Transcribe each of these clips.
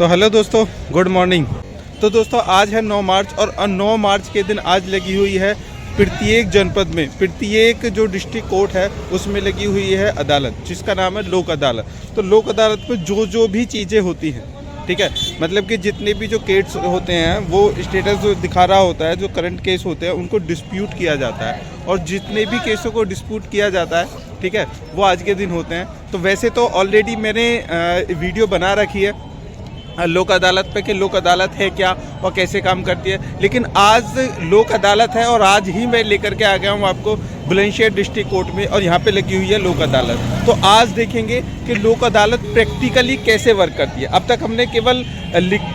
तो हेलो दोस्तों, good morning. तो दोस्तों आज है 9 मार्च और 9 मार्च के दिन आज लगी हुई है प्रत्येक जनपद में, प्रत्येक जो डिस्ट्रिक्ट कोर्ट है उसमें लगी हुई है अदालत, जिसका नाम है लोक अदालत। तो लोक अदालत में जो भी चीज़ें होती हैं, ठीक है, मतलब कि जितने भी जो केस होते हैं वो स्टेटस जो दिखा रहा होता है, जो करंट केस होते हैं उनको डिस्प्यूट किया जाता है, और जितने भी केसों को डिस्प्यूट किया जाता है, ठीक है, वो आज के दिन होते हैं। तो वैसे तो ऑलरेडी मैंने वीडियो बना रखी है लोक अदालत पे कि लोक अदालत है क्या और कैसे काम करती है, लेकिन आज लोक अदालत है और आज ही मैं लेकर के आ गया हूँ आपको बुलंदशहर डिस्ट्रिक्ट कोर्ट में, और यहाँ पे लगी हुई है लोक अदालत। तो आज देखेंगे कि लोक अदालत प्रैक्टिकली कैसे वर्क करती है। अब तक हमने केवल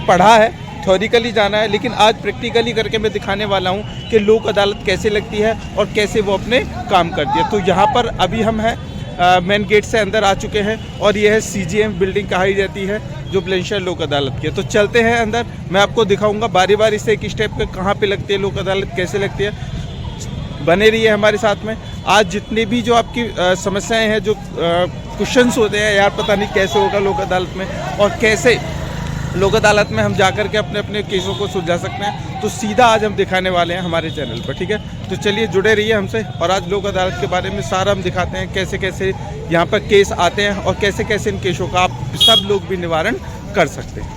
पढ़ा है, थ्योरिकली जाना है, लेकिन आज प्रैक्टिकली करके मैं दिखाने वाला हूँ कि लोक अदालत कैसे लगती है और कैसे वो अपने काम करती है। तो यहाँ पर अभी हम हैं मेन गेट से अंदर आ चुके हैं, और यह है CGM बिल्डिंग कही जाती है जो बुलंदशहर लोक अदालत की है। तो चलते हैं अंदर, मैं आपको दिखाऊंगा बारी बारी से एक स्टेप पे कहाँ पे लगती है लोक अदालत, कैसे लगती है। बने रहिए हमारे साथ में। आज जितने भी जो आपकी समस्याएं हैं, जो क्वेश्चंस होते हैं, यार पता नहीं कैसे होगा लोक अदालत में और कैसे लोक अदालत में हम जाकर के अपने अपने केसों को सुलझा सकते हैं, तो सीधा आज हम दिखाने वाले हैं हमारे चैनल पर, ठीक है। तो चलिए जुड़े रहिए हमसे, और आज लोक अदालत के बारे में सारा हम दिखाते हैं, कैसे कैसे यहाँ पर केस आते हैं और कैसे कैसे इन केसों का आप सब लोग भी निवारण कर सकते हैं।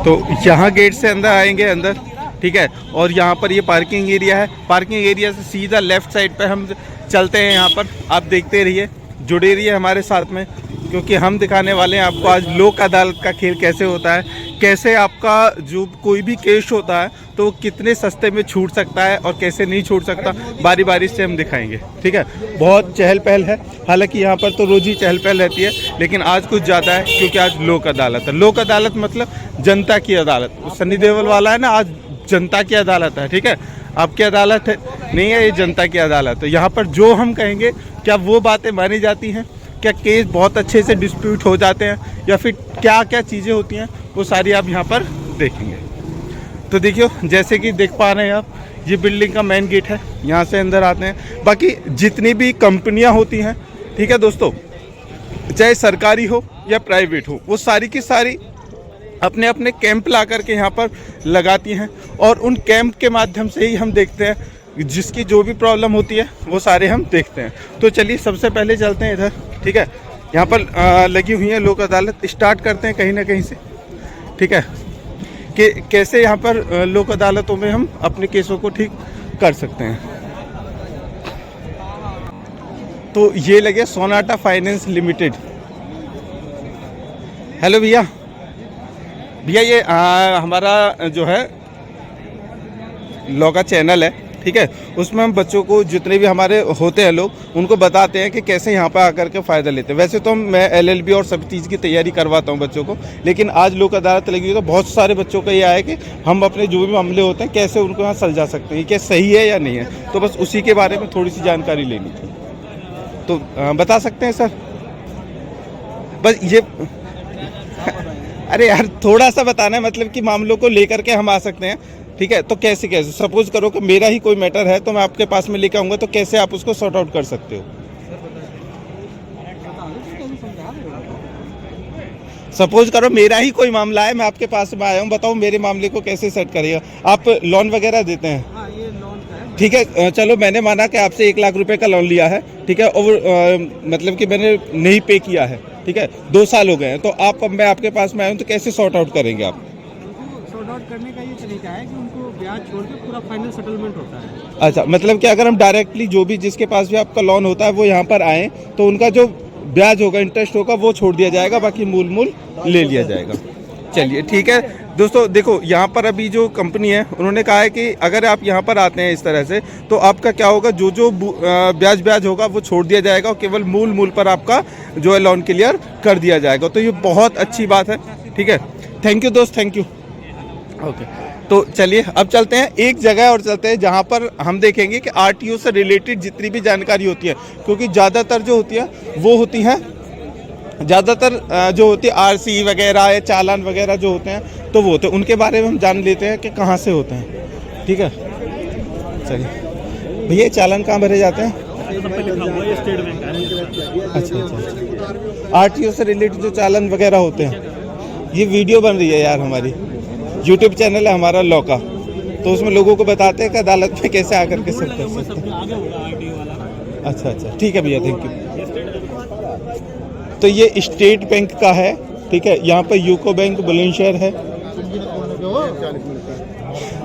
तो यहाँ गेट से अंदर आएंगे अंदर, ठीक है, और यहाँ पर ये पार्किंग एरिया है। पार्किंग एरिया से सीधा लेफ्ट साइड पे हम चलते हैं। यहाँ पर आप देखते रहिए, जुड़े रहिए हमारे साथ में, क्योंकि हम दिखाने वाले हैं आपको आज लोक अदालत का खेल कैसे होता है, कैसे आपका जो कोई भी केस होता है तो वो कितने सस्ते में छूट सकता है और कैसे नहीं छूट सकता, बारी बारी से हम दिखाएंगे, ठीक है। बहुत चहल पहल है, हालांकि यहाँ पर तो रोज ही चहल पहल रहती है, लेकिन आज कुछ ज़्यादा है क्योंकि आज लोक अदालत है। लोक अदालत मतलब जनता की अदालत। सनी देओल वाला है ना, आज जनता की अदालत है, ठीक है, आपकी अदालत है नहीं है, ये जनता की अदालत है। यहाँ पर जो हम कहेंगे क्या वो बातें मानी जाती हैं, क्या केस बहुत अच्छे से डिस्प्यूट हो जाते हैं, या फिर क्या क्या चीज़ें होती हैं, वो सारी आप यहाँ पर देखेंगे। तो देखियो, जैसे कि देख पा रहे हैं आप, ये बिल्डिंग का मेन गेट है, यहाँ से अंदर आते हैं। बाकी जितनी भी कंपनियाँ होती हैं, ठीक है दोस्तों, चाहे सरकारी हो या प्राइवेट हो, वो सारी की सारी अपने अपने कैंप ला करके यहाँ पर लगाती हैं, और उन कैंप के माध्यम से ही हम देखते हैं जिसकी जो भी प्रॉब्लम होती है वो सारे हम देखते हैं। तो चलिए सबसे पहले चलते हैं इधर, ठीक है, यहाँ पर लगी हुई है लोक अदालत। स्टार्ट करते हैं कहीं ना कहीं से, ठीक है, कि कैसे यहाँ पर लोक अदालतों में हम अपने केसों को ठीक कर सकते हैं। तो ये लगे सोनाटा फाइनेंस लिमिटेड। हेलो भैया, ये हमारा जो है लॉ का चैनल है, ठीक है, उसमें हम बच्चों को जितने भी हमारे होते हैं लोग उनको बताते हैं कि कैसे यहाँ पर आकर के फ़ायदा लेते हैं। वैसे तो मैं LLB और सब चीज़ की तैयारी करवाता हूँ बच्चों को, लेकिन आज लोक अदालत लगी हुई तो बहुत सारे बच्चों का ये आया कि हम अपने जो भी मामले होते हैं कैसे उनको यहाँ सुलझा सकते हैं, क्या सही है या नहीं है। तो बस उसी के बारे में थोड़ी सी जानकारी लेनी थी, तो बता सकते हैं सर? बस ये अरे यार थोड़ा सा बताना है, मतलब कि मामलों को लेकर के हम आ सकते हैं, ठीक है। तो कैसे कैसे, सपोज करो कि मेरा ही कोई मैटर है तो मैं आपके पास में लेकर आऊँगा, तो कैसे आप उसको सॉर्ट आउट कर सकते हो? सपोज करो मेरा ही कोई मामला है, मैं आपके पास में आया हूँ, बताओ मेरे मामले को कैसे सेट करिएगा। आप लोन वगैरह देते हैं? हाँ, ये लोन का है। ठीक है, चलो मैंने माना कि आपसे 1 लाख रुपए का लोन लिया है, ठीक है, और मतलब कि मैंने नहीं पे किया है, ठीक है, 2 साल हो गए हैं, तो आप अब मैं आपके पास में आया हूँ तो कैसे सॉर्ट आउट करेंगे आप? सॉर्ट आउट करने का ये तरीका है कि उनको ब्याज छोड़ के पूरा फाइनल सेटलमेंट होता है। अच्छा, मतलब कि अगर हम डायरेक्टली जो भी जिसके पास भी आपका लोन होता है वो यहाँ पर आए तो उनका जो ब्याज होगा, इंटरेस्ट होगा, वो छोड़ दिया जाएगा, बाकी मूल ले लिया जाएगा। चलिए ठीक है दोस्तों, देखो यहाँ पर अभी जो कंपनी है उन्होंने कहा है कि अगर आप यहाँ पर आते हैं इस तरह से तो आपका क्या होगा, जो ब्याज होगा वो छोड़ दिया जाएगा, और केवल मूल पर आपका जो है लोन क्लियर कर दिया जाएगा। तो ये बहुत अच्छी बात है, ठीक है। थैंक यू दोस्त, थैंक यू। ओके, तो चलिए अब चलते हैं एक जगह और चलते हैं जहाँ पर हम देखेंगे कि RTO से रिलेटेड जितनी भी जानकारी होती है, क्योंकि ज़्यादातर जो होती है वो होती हैं, ज़्यादातर जो होती है RC वगैरह या चालान वगैरह जो होते हैं तो वो होते हैं, उनके बारे में हम जान लेते हैं कि कहाँ से होते हैं, ठीक है। चलिए भैया, चालान कहाँ भरे जाते हैं? स्टेट बैंक है। अच्छा। आरटीओ से रिलेटेड जो चालान वगैरह होते हैं। ये वीडियो बन रही है यार, हमारी यूट्यूब चैनल है हमारा लॉ का, तो उसमें लोगों को बताते हैं कि अदालत में कैसे आकर के सब कर सकते हैं। अच्छा अच्छा, ठीक है भैया, थैंक यू। तो ये स्टेट बैंक का है, ठीक है। यहाँ पर यूको बैंक बुलंदशहर है।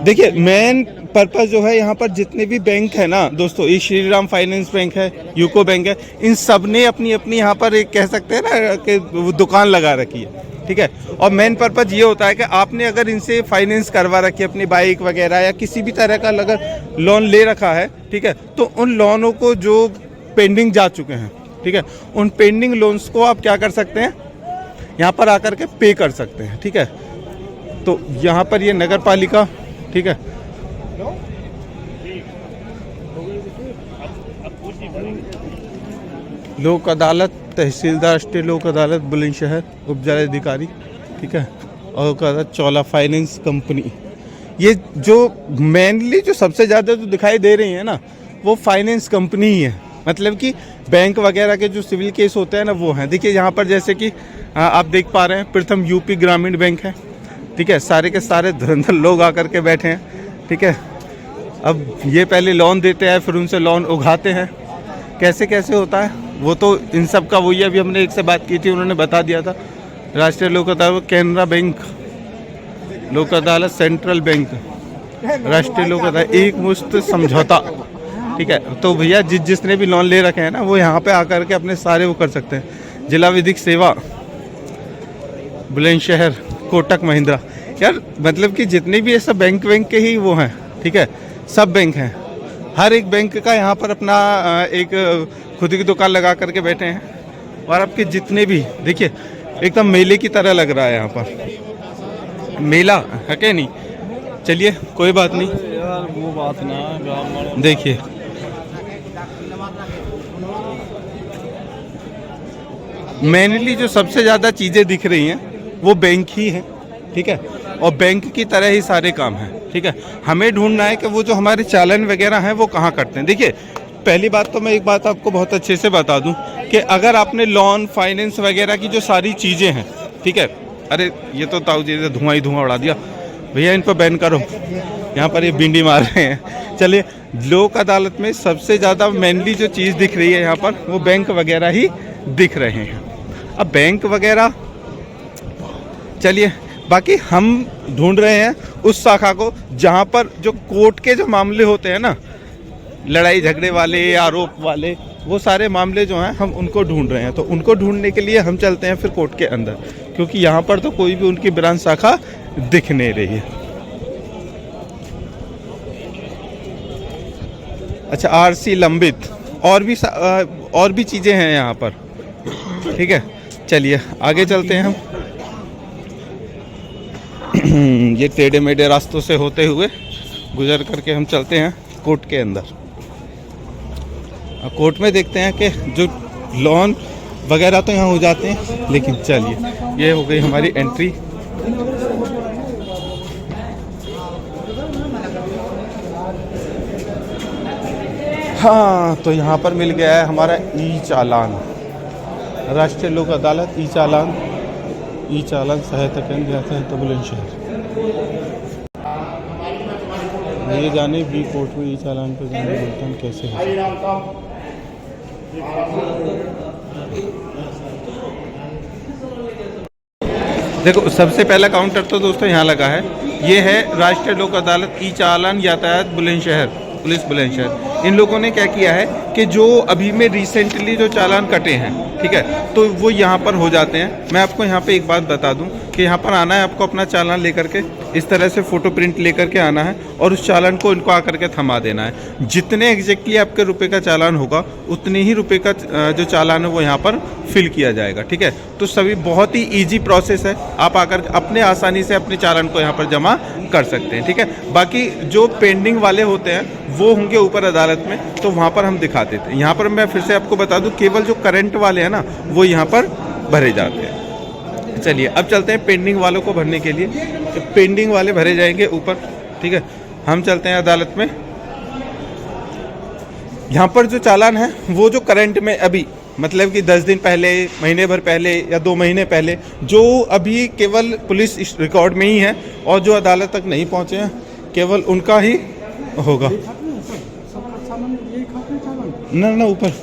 देखिए मेन पर्पस जो है यहाँ पर जितने भी बैंक है ना दोस्तों, ये श्री राम फाइनेंस बैंक है, यूको बैंक है, इन सब ने अपनी अपनी यहाँ पर एक कह सकते हैं ना कि दुकान लगा रखी है, ठीक है। और मेन पर्पस ये होता है कि आपने अगर इनसे फाइनेंस करवा रखी है अपनी बाइक वगैरह या किसी भी तरह का अगर लोन ले रखा है, ठीक है, तो उन लोनों को जो पेंडिंग जा चुके हैं, ठीक है, उन पेंडिंग लोन्स को आप क्या कर सकते हैं, यहाँ पर आकर के पे कर सकते हैं, ठीक है। तो यहाँ पर ये नगर पालिका, ठीक है, लोक अदालत, तहसीलदार राष्ट्रीय लोक अदालत बुलंदशहर, उपजिलाधिकारी, ठीक है, और लोक अदालत चौला फाइनेंस कंपनी। ये जो मेनली जो सबसे ज़्यादा जो दिखाई दे रही है ना, वो फाइनेंस कंपनी ही है। मतलब कि बैंक वगैरह के जो सिविल केस होते हैं ना, वो हैं। देखिए यहाँ पर जैसे कि आप देख पा रहे हैं, प्रथम यूपी ग्रामीण बैंक है, ठीक है, सारे के सारे धुरंधर लोग आकर के बैठे हैं, ठीक है। अब ये पहले लोन देते हैं, फिर उनसे लोन उगाते हैं, कैसे कैसे होता है वो तो इन सब का वही है। अभी हमने एक से बात की थी, उन्होंने बता दिया था। राष्ट्रीय लोक अदालत, कैनरा बैंक लोक अदालत, सेंट्रल बैंक, राष्ट्रीय लोक अदालत, एक मुश्त समझौता, ठीक है। तो भैया जिसने भी लोन ले रखे हैं ना, वो यहाँ पे आकर के अपने सारे वो कर सकते हैं। जिला विधिक सेवा बुलंदशहर, कोटक महिंद्रा, यार मतलब कि जितने भी ये सब बैंक के ही वो हैं, ठीक है, सब बैंक हैं। हर एक बैंक का यहाँ पर अपना एक खुद की दुकान लगा करके बैठे हैं। और आपके जितने भी देखिए एकदम मेले की तरह लग रहा है यहाँ पर, मेला है क्या नहीं। चलिए कोई बात नहीं यार, वो बात ना। देखिए मेनली जो सबसे ज़्यादा चीज़ें दिख रही हैं वो बैंक ही हैं, ठीक है, और बैंक की तरह ही सारे काम हैं, ठीक है। हमें ढूंढना है कि वो जो हमारे चालान वगैरह हैं वो कहाँ कटते हैं। देखिए पहली बात तो मैं एक बात आपको बहुत अच्छे से बता दूं कि अगर आपने लोन फाइनेंस वगैरह की जो सारी चीज़ें हैं, ठीक है, अरे ये तो ताऊ जी ने धुआं ही धुआं उड़ा दिया भैया, इन पर बैन करो, यहाँ पर ये भिंडी मार रहे हैं। चलिए लोक अदालत में सबसे ज़्यादा मेनली जो चीज़ दिख रही है यहाँ पर, वो बैंक वगैरह ही दिख रहे हैं। अब बैंक वगैरह चलिए, बाकी हम ढूंढ रहे हैं उस शाखा को जहाँ पर जो कोर्ट के जो मामले होते हैं ना, लड़ाई झगड़े वाले, आरोप वाले, वो सारे मामले जो हैं हम उनको ढूंढ रहे हैं। तो उनको ढूंढने के लिए हम चलते हैं फिर कोर्ट के अंदर, क्योंकि यहाँ पर तो कोई भी उनकी ब्रांच शाखा दिख नहीं रही है। अच्छा, आरसी लंबित, और भी चीज़ें हैं यहाँ पर, ठीक है। चलिए आगे चलते हैं हम। ये टेढ़े मेढ़े रास्तों से होते हुए गुजर करके हम चलते हैं कोर्ट के अंदर। कोर्ट में देखते हैं कि जो लोन वगैरह तो यहाँ हो जाते हैं, लेकिन चलिए ये हो गई हमारी एंट्री। हाँ, तो यहाँ पर मिल गया है हमारा ई चालान, राष्ट्रीय लोक अदालत ई चालान सहायता केंद्र आता है तो बुलंदशहर। ये जाने बी कोर्ट में ई चालान पर जाने भुगतान कैसे है। देखो सबसे पहला काउंटर तो दोस्तों यहाँ लगा है, ये है राष्ट्रीय लोक अदालत ई चालान यातायात बुलंदशहर, पुलिस बुलंदशहर। इन लोगों ने क्या किया है कि जो अभी में रिसेंटली जो चालान कटे हैं, ठीक है, तो वो यहाँ पर हो जाते हैं। मैं आपको यहाँ पे एक बात बता दूं कि यहाँ पर आना है आपको अपना चालान लेकर के, इस तरह से फ़ोटो प्रिंट लेकर के आना है और उस चालान को इनको आकर के थमा देना है। जितने एग्जैक्टली आपके रुपए का चालान होगा उतने ही रुपए का जो चालान है वो यहाँ पर फिल किया जाएगा, ठीक है। तो सभी बहुत ही ईजी प्रोसेस है, आप आकर अपने आसानी से अपने चालान को यहाँ पर जमा कर सकते हैं, ठीक है। बाकी जो पेंडिंग वाले होते हैं वो होंगे ऊपर अदालत में, तो वहाँ पर हम दिखा देते हैं। यहाँ पर मैं फिर से आपको बता दूँ, केवल जो करंट वाले हैं ना वो यहाँ पर भरे जाते हैं। चलिए अब चलते हैं पेंडिंग वालों को भरने के लिए। तो पेंडिंग वाले भरे जाएंगे ऊपर, ठीक है। हम चलते हैं अदालत में। यहाँ पर जो चालान है वो जो करंट में अभी मतलब कि 10 दिन पहले, महीने भर पहले या 2 महीने पहले, जो अभी केवल पुलिस रिकॉर्ड में ही है और जो अदालत तक नहीं पहुंचे हैं, केवल उनका ही होगा। ना ना ऊपर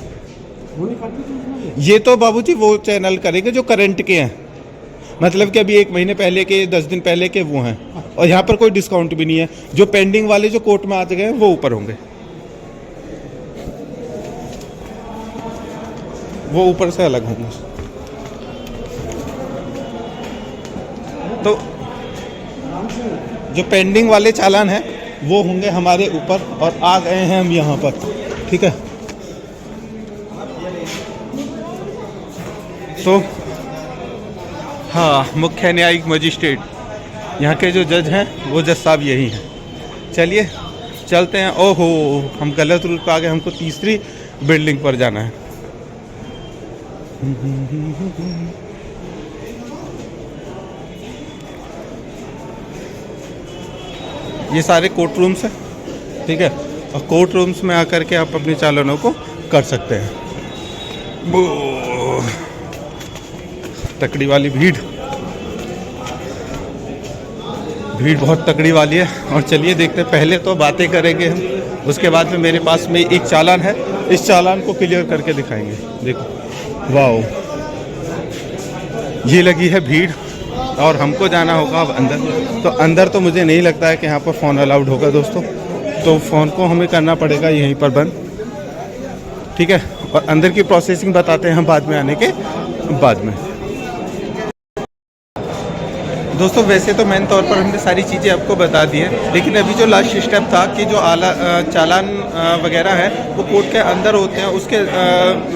ये तो बाबूजी वो चैनल करेंगे जो करंट के हैं, मतलब कि अभी 1 महीने पहले के, 10 दिन पहले के वो हैं, और यहाँ पर कोई डिस्काउंट भी नहीं है। जो पेंडिंग वाले जो कोर्ट में आ गए हैं वो ऊपर होंगे, वो ऊपर से अलग होंगे। तो जो पेंडिंग वाले चालान हैं वो होंगे हमारे ऊपर, और आ गए हैं हम यहाँ पर, ठीक है। तो हाँ, मुख्य न्यायिक मजिस्ट्रेट यहाँ के जो जज हैं वो जज साहब यही हैं। चलिए चलते हैं। ओहो, हम गलत रूट पर आ गए, हमको तीसरी बिल्डिंग पर जाना है। ये सारे कोर्ट रूम्स हैं, ठीक है, और कोर्ट रूम्स में आकर के आप अपने चालानों को कर सकते हैं। तकड़ी वाली भीड़ बहुत तकड़ी वाली है। और चलिए देखते हैं, पहले तो बातें करेंगे हम, उसके बाद में मेरे पास में एक चालान है, इस चालान को क्लियर करके दिखाएंगे। देखो, वाओ, ये लगी है भीड़ और हमको जाना होगा अब अंदर। तो अंदर तो मुझे नहीं लगता है कि यहाँ पर फ़ोन अलाउड होगा दोस्तों, तो फ़ोन को हमें करना पड़ेगा यहीं पर बंद, ठीक है। और अंदर की प्रोसेसिंग बताते हैं हम बाद में, आने के बाद में। दोस्तों वैसे तो मेन तौर पर हमने सारी चीज़ें आपको बता दी हैं, लेकिन अभी जो लास्ट स्टेप था कि जो चालान वगैरह है वो कोर्ट के अंदर होते हैं, उसके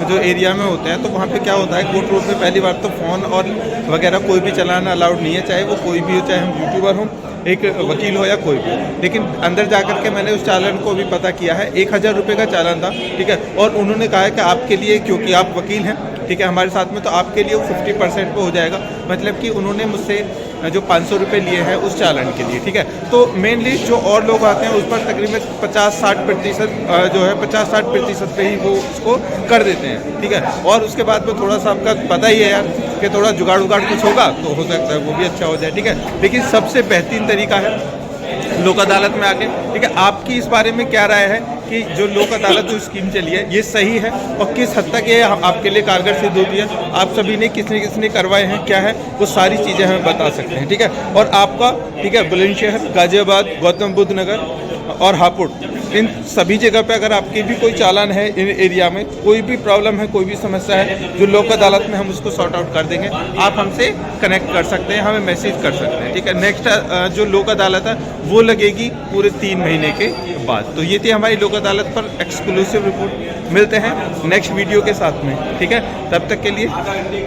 जो एरिया में होते हैं। तो वहाँ पे क्या होता है, कोर्ट रूम में पहली बार तो फ़ोन और वगैरह कोई भी चलाना अलाउड नहीं है, चाहे वो कोई भी हो, चाहे हम यूट्यूबर हों, एक वकील हो या कोई भी। लेकिन अंदर जा कर के मैंने उस चालान को भी पता किया है, 1000 रुपये का चालान था, ठीक है। और उन्होंने कहा है कि आपके लिए, क्योंकि आप वकील हैं, ठीक है, हमारे साथ में, तो आपके लिए वो 50% पे हो जाएगा। मतलब कि उन्होंने मुझसे जो 500 रुपये लिए हैं उस चालान के लिए, ठीक है। तो मेनली जो और लोग आते हैं उस पर तकरीबन 50-60% जो है 50-60% पे ही वो उसको कर देते हैं, ठीक है। और उसके बाद में थोड़ा सा आपका पता ही है यार कि थोड़ा जुगाड़ कुछ होगा तो हो सकता है वो भी अच्छा हो जाए, ठीक है। लेकिन सबसे बेहतरीन तरीका है लोक अदालत में आके, ठीक है। आपकी इस बारे में क्या राय है कि जो लोक अदालत जो स्कीम चली है ये सही है, और किस हद तक ये आपके लिए कारगर सिद्ध होती है? आप सभी ने किसने करवाए हैं, क्या है, वो सारी चीज़ें हमें बता सकते हैं, ठीक है। और आपका, ठीक है, बुलंदशहर, गाजियाबाद, गौतम बुद्ध नगर और हापुड़, इन सभी जगह पे अगर आपके भी कोई चालान है, इन एरिया में कोई भी प्रॉब्लम है, कोई भी समस्या है, जो लोक अदालत में हम उसको सॉर्ट आउट कर देंगे। आप हमसे कनेक्ट कर सकते हैं, हमें मैसेज कर सकते हैं, ठीक है। नेक्स्ट जो लोक अदालत है वो लगेगी पूरे 3 महीने के बाद। तो ये थी हमारी लोक अदालत पर एक्सक्लूसिव रिपोर्ट। मिलते हैं नेक्स्ट वीडियो के साथ में, ठीक है। तब तक के लिए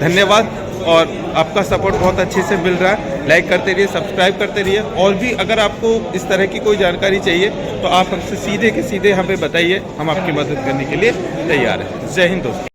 धन्यवाद, और आपका सपोर्ट बहुत अच्छे से मिल रहा है। लाइक करते रहिए, सब्सक्राइब करते रहिए, और भी अगर आपको इस तरह की कोई जानकारी चाहिए तो आप हमसे सीधे के सीधे हमें बताइए, हम आपकी मदद करने के लिए तैयार हैं। जय हिंद दोस्तों।